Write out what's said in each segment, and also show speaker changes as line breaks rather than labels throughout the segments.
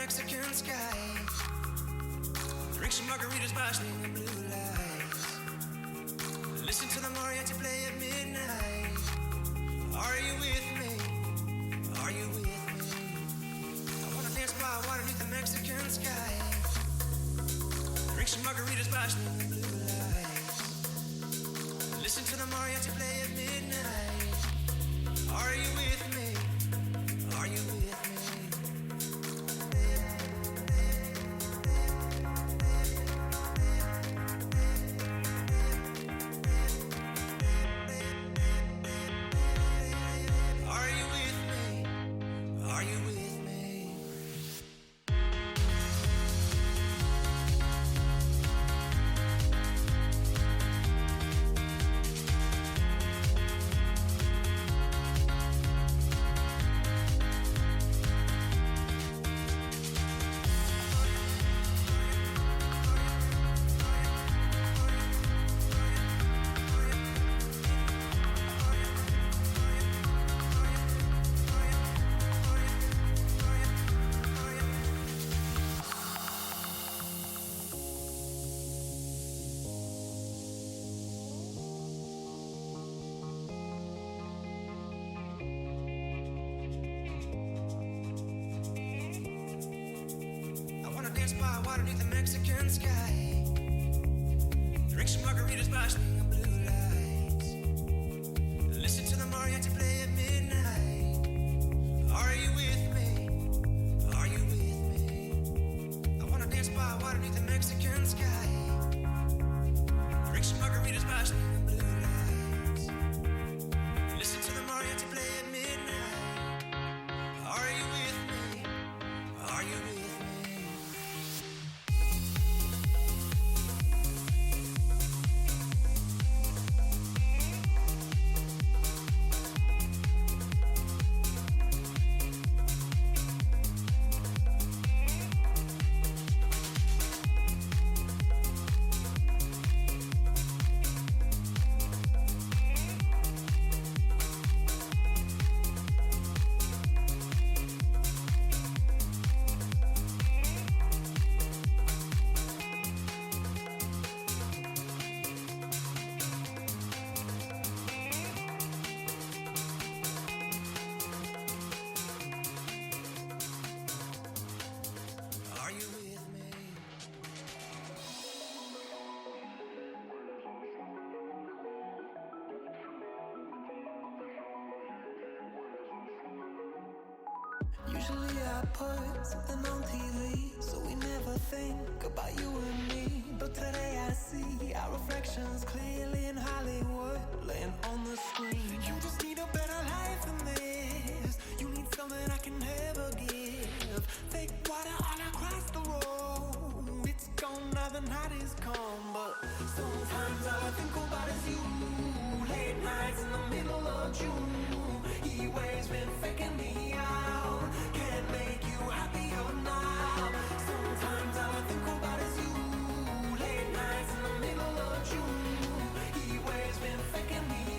Mexican sky. Drink some margaritas by swinging blue lights. Listen to the mariachi play at midnight. Are you with me? Are you with me? I wanna dance by water beneath the Mexican sky. Drink some margaritas by swinging blue lights. Listen to the mariachi play at midnight. Are you with me? Are you with me?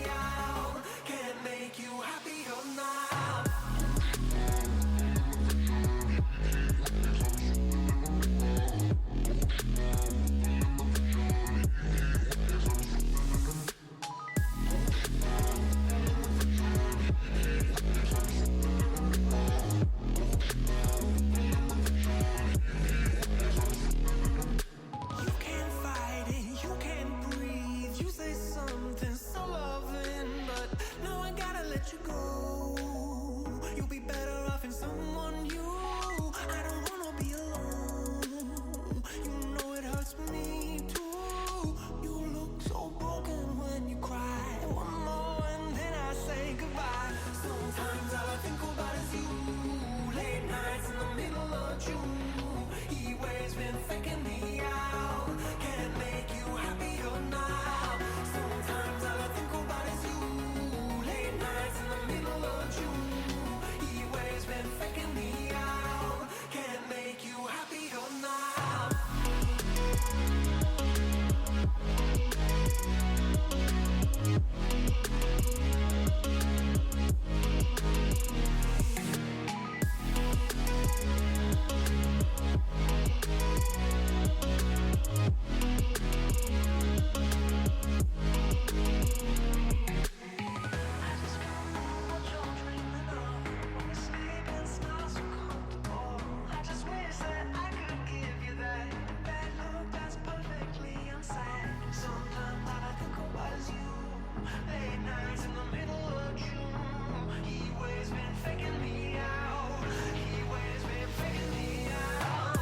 Out
nights in the middle of June. He always been faking me out. He always been faking me out.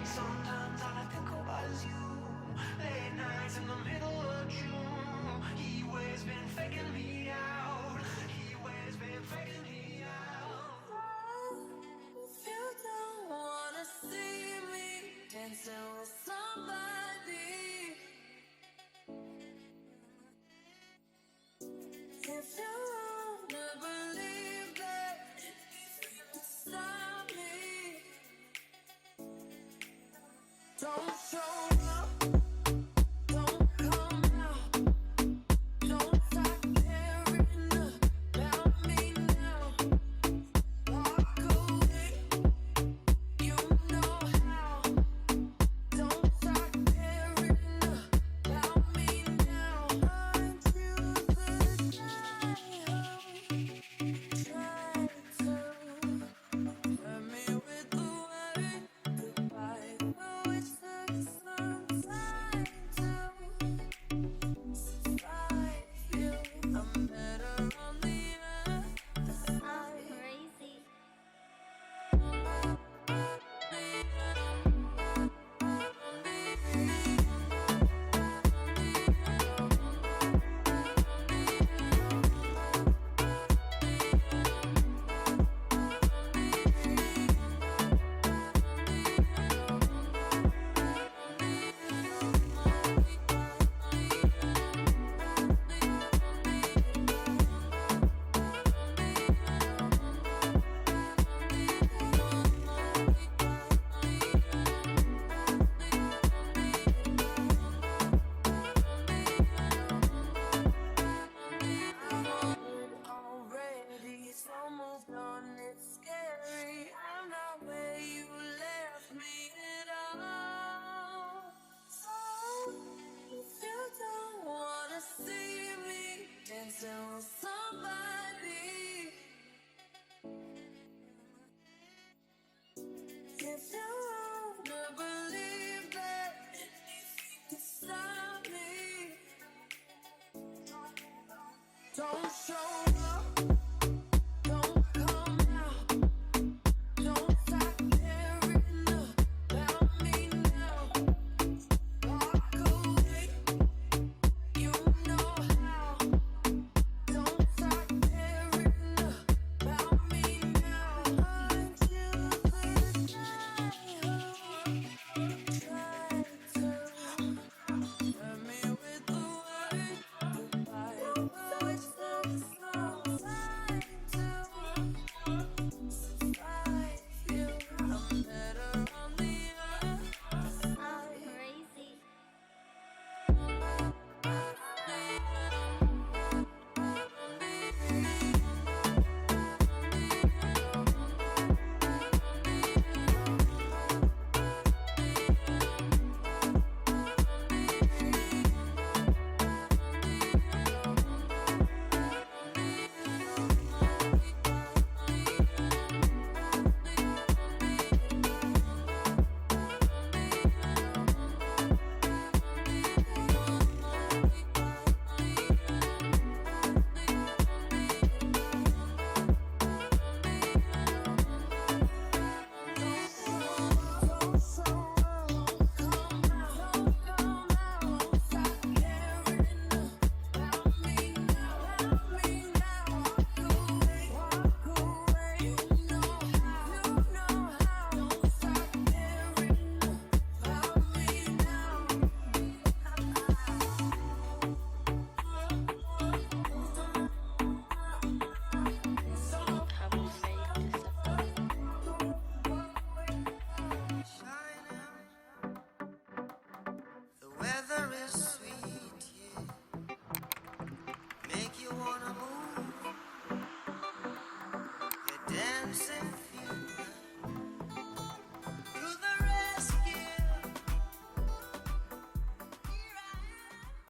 Sometimes all I think about is you. Late nights in the middle of June. He always been faking me out. He always been faking me out.
If you don't wanna see me dancing with somebody, if you wanna believe that anything can stop me, don't show up, don't come out, don't stop caring about me now. Walk away, you know how. Don't stop caring about me now. Aren't you the guy who tried to hurt me with the word goodbye? Oh, it took some time to survive you. I'm better on the other side. Crazy. Already, so moved on, it's scary. I'm not where you left me at all. So, if you don't wanna see me dancing with somebody, if you wanna believe that anything can stop me, don't show up, don't come out, don't stop caring about me now. Walk away, you know how. Don't stop caring about me now. Aren't you the guy who tried to hurt me with the word goodbye? Oh, it took some time to survive you. I'm better on the other side. Crazy.
Make you wanna move. You're dancing